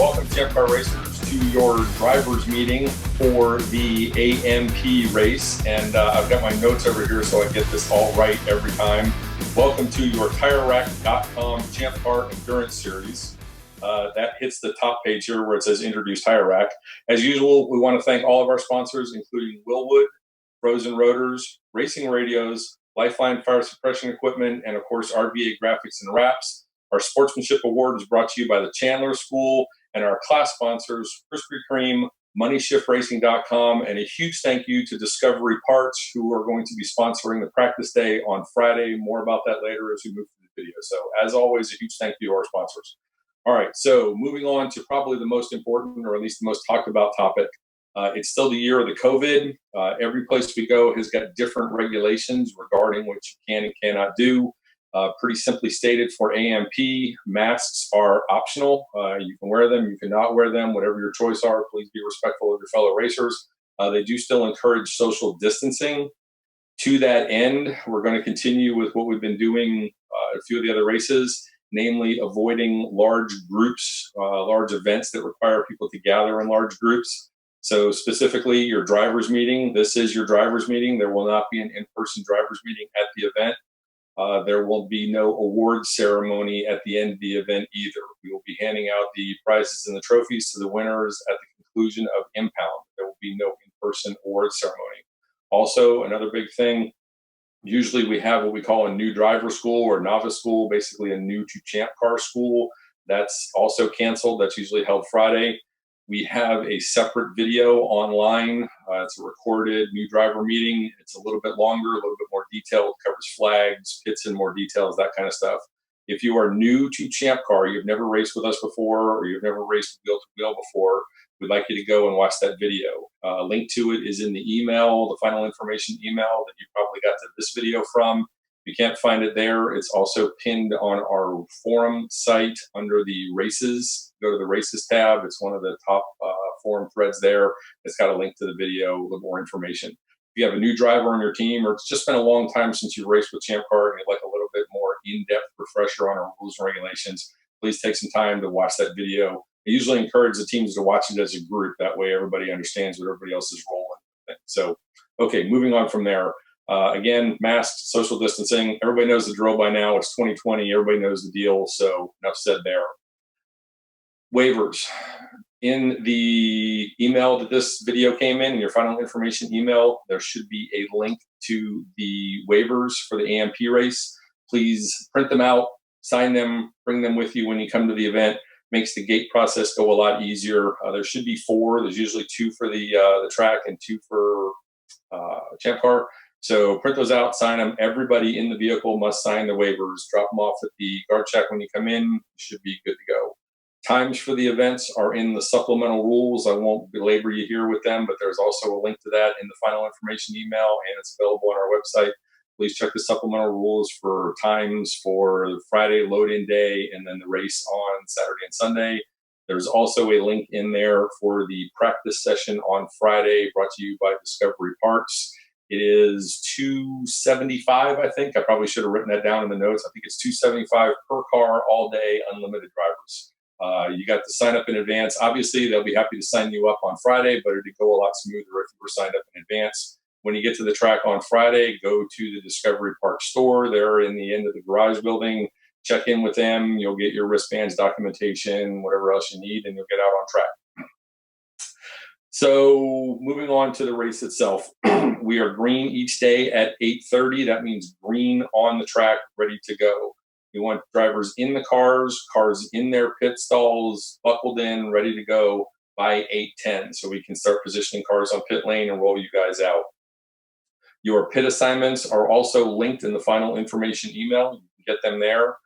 Welcome, ChampCar racers, to your driver's meeting for the AMP race. And I've got my notes over here so I get this all right every time. Welcome to your TireRack.com Champ Car Endurance Series. That hits the top page here where it says Introduce Tire Rack. As usual, we want to thank all of our sponsors, including Willwood, Frozen Rotors, Racing Radios, Lifeline Fire Suppression Equipment, and of course, RBA Graphics and Wraps. Our Sportsmanship Award is brought to you by the Chandler School and our class sponsors, Krispy Kreme, MoneyShiftRacing.com, and a huge thank you to Discovery Parts, who are going to be sponsoring the practice day on Friday. More about that later as we move through the video. So, as always, a huge thank you to our sponsors. All right, so moving on to probably the most important, or at least the most talked about topic. It's still the year of the COVID. Every place we go has got different regulations regarding what you can and cannot do. Pretty simply stated, for AMP, masks are optional. You can wear them, you cannot wear them, whatever your choice are. Please be respectful of your fellow racers. They do still encourage social distancing. To that end, we're going to continue with what we've been doing a few of the other races, namely avoiding large groups, large events that require people to gather in large groups. So specifically, your driver's meeting, this is your driver's meeting. There will not be an in-person driver's meeting at the event. There will be no award ceremony at the end of the event either. We will be handing out the prizes and the trophies to the winners at the conclusion of impound. There will be no in-person award ceremony. Also, another big thing, usually we have what we call a new driver school or novice school, basically a new to champ car school. That's also canceled. That's usually held Friday. We have a separate video online. It's a recorded new driver meeting. It's a little bit longer, a little bit more detailed, covers flags, pits in more details, that kind of stuff. If you are new to Champ Car, you've never raced with us before, or you've never raced wheel to wheel before, we'd like you to go and watch that video. Link to it is in the email, the final information email that you probably got to this video from. If you can't find it there, it's also pinned on our forum site under the races. Go to the races tab. It's one of the top forum threads there. It's got a link to the video, a little more information. If you have a new driver on your team, or it's just been a long time since you raced with Champ Car and you'd like a little bit more in-depth refresher on our rules and regulations, please take some time to watch that video. I usually encourage the teams to watch it as a group. That way everybody understands what everybody else is rolling. So, okay, moving on from there. Again, masks, social distancing. Everybody knows the drill by now. It's 2020. Everybody knows the deal. So enough said there. Waivers. In the email that this video came in your final information email, there should be a link to the waivers for the AMP race. Please print them out, sign them, bring them with you when you come to the event. Makes the gate process go a lot easier. There should be 4. There's usually 2 for the track and 2 for Champ Car. So print those out, sign them. Everybody in the vehicle must sign the waivers. Drop them off at the guard check when you come in. You should be good to go. Times for the events are in the supplemental rules. I won't belabor you here with them, but there's also a link to that in the final information email, and it's available on our website. Please check the supplemental rules for times for the Friday load-in day and then the race on Saturday and Sunday. There's also a link in there for the practice session on Friday, brought to you by Discovery Parts. It is $275, I think. I probably should have written that down in the notes. I think it's $275 per car, all day, unlimited drivers. You got to sign up in advance. Obviously, they'll be happy to sign you up on Friday, but it'd go a lot smoother if you were signed up in advance. When you get to the track on Friday, go to the Discovery Park store. They're in the end of the garage building. Check in with them. You'll get your wristbands, documentation, whatever else you need, and you'll get out on track. So moving on to the race itself. We are green each day at 8:30. That means green on the track, ready to go. We want drivers in the cars in their pit stalls, buckled in, ready to go by 8:10. So we can start positioning cars on pit lane and roll you guys out. Your pit assignments are also linked in the final information email. You can get them there.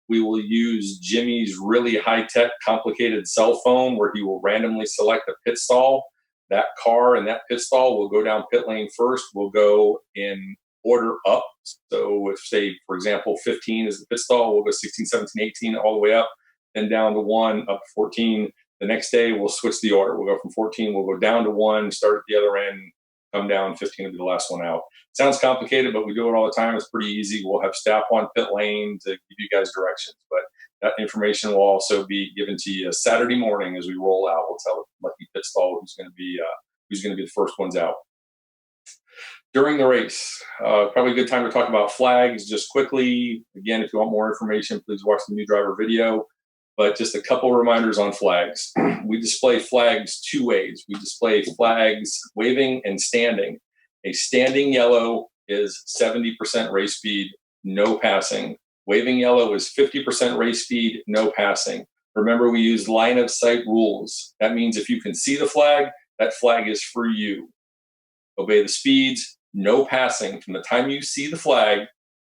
We will use Jimmy's really high-tech, complicated cell phone where he will randomly select a pit stall. That car and that pit stall will go down pit lane first. We'll go in order up. So if, say, for example, 15 is the pit stall, we'll go 16, 17, 18, all the way up, then down to 1, up to 14. The next day, we'll switch the order. We'll go from 14, we'll go down to 1, start at the other end, come down, 15 will be the last one out. Sounds complicated, but we do it all the time. It's pretty easy. We'll have staff on pit lane to give you guys directions. But That information will also be given to you Saturday morning as we roll out. We'll tell Lucky Pit Stall who's going to be the first ones out. During the race, probably a good time to talk about flags just quickly. Again, if you want more information, please watch the new driver video. But just a couple reminders on flags. We display flags two ways. We display flags waving and standing. A standing yellow is 70% race speed, no passing. Waving yellow is 50% race speed, no passing. Remember, we use line of sight rules. That means if you can see the flag, that flag is for you. Obey the speeds, no passing from the time you see the flag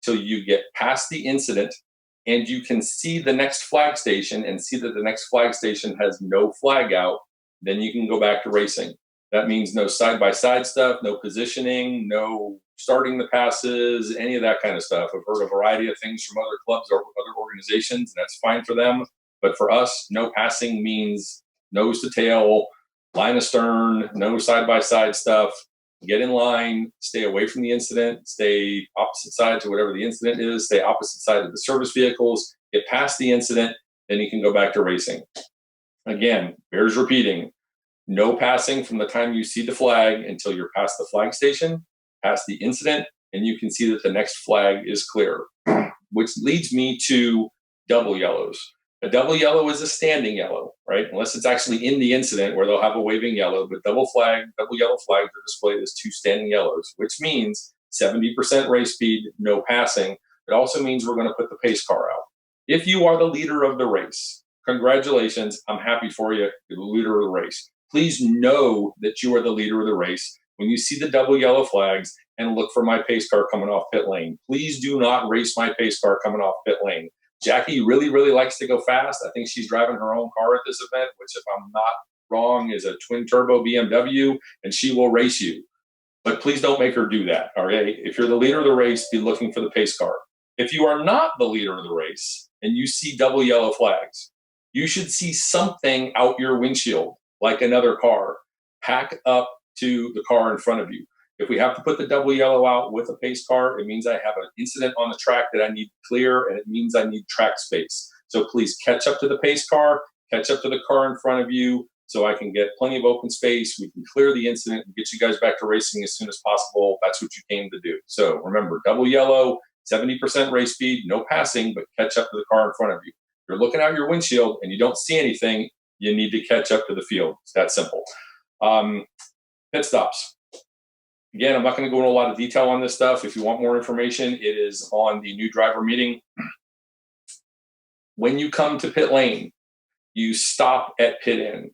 till you get past the incident and you can see the next flag station and see that the next flag station has no flag out, then you can go back to racing. That means no side-by-side stuff, no positioning, no starting the passes, any of that kind of stuff. I've heard a variety of things from other clubs or other organizations, and that's fine for them. But for us, no passing means nose to tail, line of stern, no side-by-side stuff. Get in line, stay away from the incident, stay opposite side to whatever the incident is, stay opposite side of the service vehicles, get past the incident, then you can go back to racing. Again, bears repeating, no passing from the time you see the flag until you're past the flag station, past the incident, and you can see that the next flag is clear, which leads me to double yellows. A double yellow is a standing yellow, right? Unless it's actually in the incident where they'll have a waving yellow, but double yellow flags are displayed as two standing yellows, which means 70% race speed, no passing. It also means we're going to put the pace car out. If you are the leader of the race, congratulations, I'm happy for you, you're the leader of the race. Please know that you are the leader of the race when you see the double yellow flags and look for my pace car coming off pit lane. Please do not race my pace car coming off pit lane. Jackie really, really likes to go fast. I think she's driving her own car at this event, which, if I'm not wrong, is a twin turbo BMW, and she will race you. But please don't make her do that, all right? If you're the leader of the race, be looking for the pace car. If you are not the leader of the race and you see double yellow flags, you should see something out your windshield, like another car. Pack up to the car in front of you. If we have to put the double yellow out with a pace car, it means I have an incident on the track that I need to clear, and it means I need track space. So please catch up to the pace car, catch up to the car in front of you so I can get plenty of open space. We can clear the incident and get you guys back to racing as soon as possible. That's what you came to do. So remember, double yellow, 70% race speed, no passing, but catch up to the car in front of you. If you're looking out your windshield and you don't see anything, you need to catch up to the field. It's that simple. Pit stops. Again, I'm not going to go into a lot of detail on this stuff. If you want more information, it is on the new driver meeting. When you come to pit lane, you stop at pit in,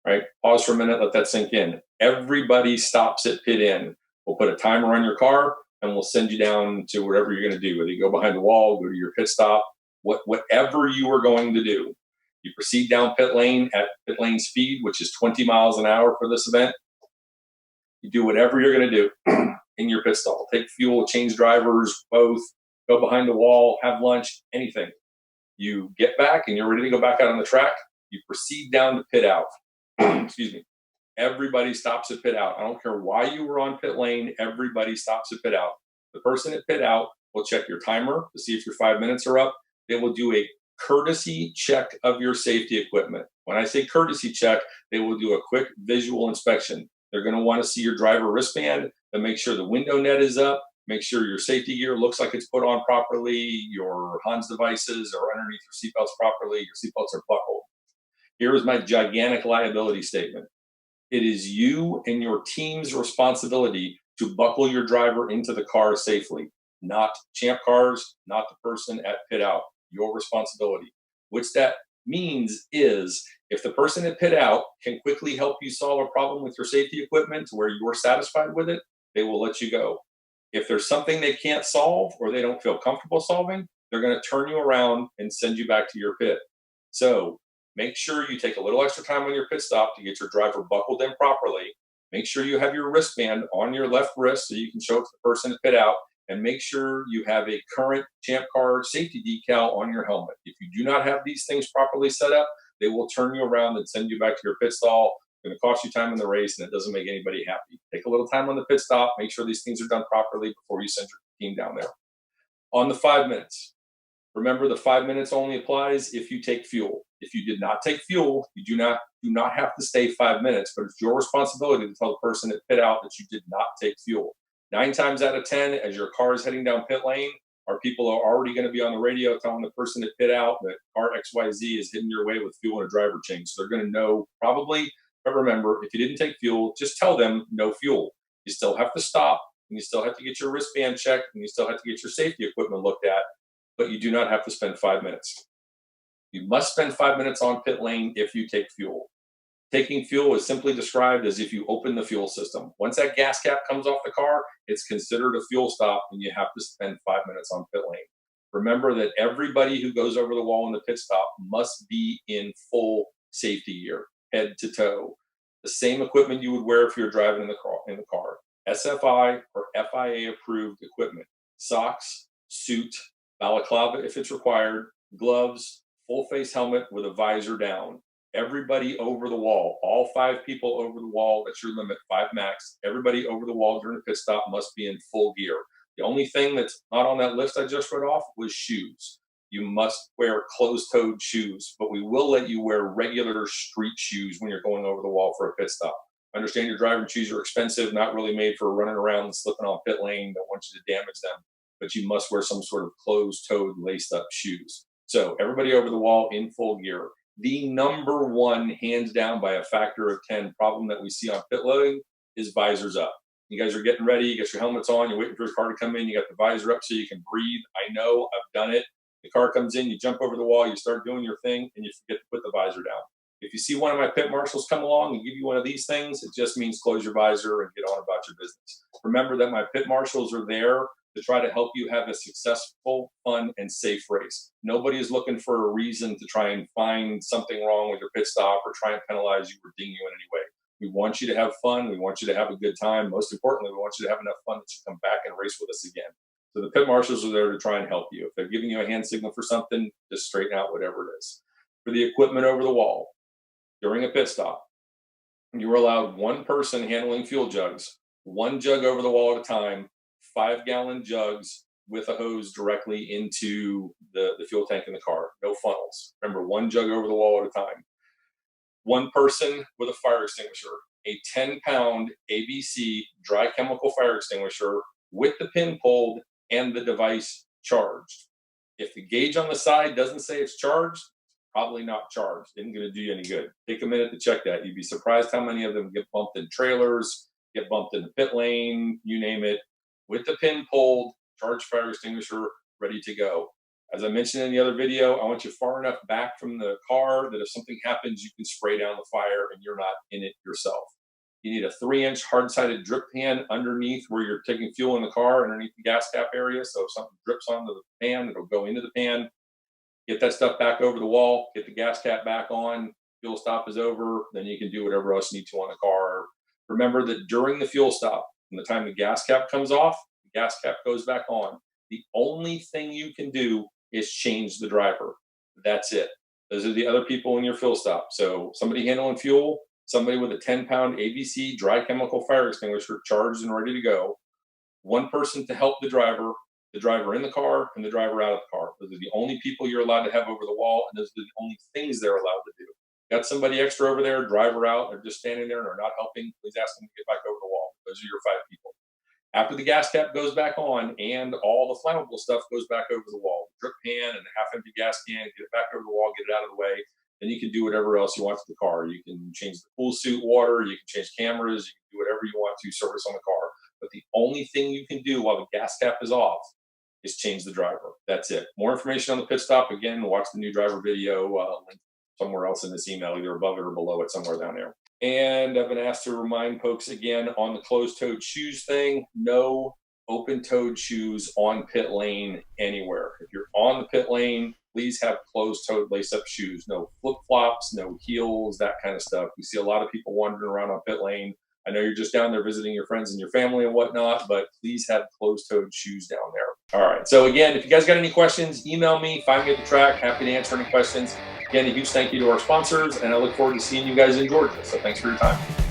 right? Pause for a minute, let that sink in. Everybody stops at pit in. We'll put a timer on your car, and we'll send you down to wherever you're going to do, whether you go behind the wall, go to your pit stop, whatever you are going to do. You proceed down pit lane at pit lane speed, which is 20 miles an hour for this event. You do whatever you're going to do in your pit stall. Take fuel, change drivers, both, go behind the wall, have lunch, anything. You get back and you're ready to go back out on the track. You proceed down to pit out. Excuse me. Everybody stops at pit out. I don't care why you were on pit lane. Everybody stops at pit out. The person at pit out will check your timer to see if your 5 minutes are up. They will do a courtesy check of your safety equipment. When I say courtesy check, they will do a quick visual inspection. They're going to want to see your driver wristband and make sure the window net is up, make sure your safety gear looks like it's put on properly, your Hans devices are underneath your seatbelts properly, your seatbelts are buckled. Here is my gigantic liability statement. It is you and your team's responsibility to buckle your driver into the car safely, not Champ Cars, not the person at pit out. Your responsibility. Which that means is if the person at pit out can quickly help you solve a problem with your safety equipment to where you're satisfied with it, they will let you go. If there's something they can't solve or they don't feel comfortable solving, they're going to turn you around and send you back to your pit. So make sure you take a little extra time on your pit stop to get your driver buckled in properly. Make sure you have your wristband on your left wrist so you can show it to the person at pit out. And make sure you have a current Champ Car safety decal on your helmet. If you do not have these things properly set up, they will turn you around and send you back to your pit stall. It's going to cost you time in the race, and it doesn't make anybody happy. Take a little time on the pit stop. Make sure these things are done properly before you send your team down there. On the 5 minutes, Remember, the 5 minutes only applies if you take fuel. If you did not take fuel, you do not have to stay 5 minutes, but it's your responsibility to tell the person at pit out that you did not take fuel. 9 times out of 10, as your car is heading down pit lane, our people are already going to be on the radio telling the person at pit out that car XYZ is hitting your way with fuel and a driver change. So they're going to know probably, but remember, if you didn't take fuel, just tell them no fuel. You still have to stop, and you still have to get your wristband checked, and you still have to get your safety equipment looked at, but you do not have to spend 5 minutes. You must spend 5 minutes on pit lane if you take fuel. Taking fuel is simply described as if you open the fuel system. Once that gas cap comes off the car, it's considered a fuel stop, and you have to spend 5 minutes on pit lane. Remember that everybody who goes over the wall in the pit stop must be in full safety gear, head to toe. The same equipment you would wear if you're driving in the car. SFI or FIA approved equipment. Socks, suit, balaclava if it's required, gloves, full face helmet with a visor down. Everybody over the wall, all 5 people over the wall, that's your limit, 5 max. Everybody over the wall during the pit stop must be in full gear. The only thing that's not on that list I just read off was shoes. You must wear closed-toed shoes, but we will let you wear regular street shoes when you're going over the wall for a pit stop. I understand your driving shoes are expensive, not really made for running around and slipping on pit lane. Don't want you to damage them, but you must wear some sort of closed-toed, laced-up shoes. So everybody over the wall in full gear. The number one, hands down by a factor of 10, problem that we see on pit loading is visors up. You guys are getting ready, you got your helmets on, you're waiting for your car to come in, you got the visor up so you can breathe. I know, I've done it. The car comes in, you jump over the wall, you start doing your thing, and you forget to put the visor down. If you see one of my pit marshals come along and give you one of these things, it just means close your visor and get on about your business. Remember that my pit marshals are there to try to help you have a successful, fun, and safe race. Nobody is looking for a reason to try and find something wrong with your pit stop or try and penalize you or ding you in any way. We want you to have fun. We want you to have a good time. Most importantly, we want you to have enough fun that you come back and race with us again. So the pit marshals are there to try and help you. If they're giving you a hand signal for something, just straighten out whatever it is. For the equipment over the wall, during a pit stop, you are allowed 1 person handling fuel jugs, 1 jug over the wall at a time, 5-gallon jugs with a hose directly into the fuel tank in the car. No funnels. Remember, 1 jug over the wall at a time. 1 person with a fire extinguisher, a 10-pound ABC dry chemical fire extinguisher with the pin pulled and the device charged. If the gauge on the side doesn't say it's charged, probably not charged. Isn't going to do you any good. Take a minute to check that. You'd be surprised how many of them get bumped in trailers, get bumped in the pit lane, you name it. With the pin pulled, charged fire extinguisher, ready to go. As I mentioned in the other video, I want you far enough back from the car that if something happens, you can spray down the fire and you're not in it yourself. You need a 3-inch hard-sided drip pan underneath where you're taking fuel in the car, underneath the gas cap area. So if something drips onto the pan, it'll go into the pan. Get that stuff back over the wall, get the gas cap back on, fuel stop is over, then you can do whatever else you need to on the car. Remember that during the fuel stop, from the time the gas cap comes off, the gas cap goes back on. The only thing you can do is change the driver. That's it. Those are the other people in your fuel stop. So somebody handling fuel, somebody with a 10-pound ABC dry chemical fire extinguisher charged and ready to go, 1 person to help the driver in the car, and the driver out of the car. Those are the only people you're allowed to have over the wall, and those are the only things they're allowed to do. Got somebody extra over there, driver out, they're just standing there and they're not helping, please ask them to get back over the wall. Those are your 5 people. After the gas cap goes back on and all the flammable stuff goes back over the wall, drip pan and a half-empty gas can, get it back over the wall, get it out of the way, then you can do whatever else you want to the car. You can change the pool suit water, you can change cameras, you can do whatever you want to service on the car. But the only thing you can do while the gas cap is off is change the driver. That's it. More information on the pit stop, again, watch the new driver video link somewhere else in this email, either above it or below it, somewhere down there. And I've been asked to remind folks again on the closed-toed shoes thing, no open-toed shoes on pit lane anywhere. If you're on the pit lane, please have closed-toed lace-up shoes. No flip-flops, no heels, that kind of stuff. We see a lot of people wandering around on pit lane. I know you're just down there visiting your friends and your family and whatnot, but please have closed-toed shoes down there. All right. So again, if you guys got any questions, email me, find me at the track. Happy to answer any questions. Again, a huge thank you to our sponsors, and I look forward to seeing you guys in Georgia. So thanks for your time.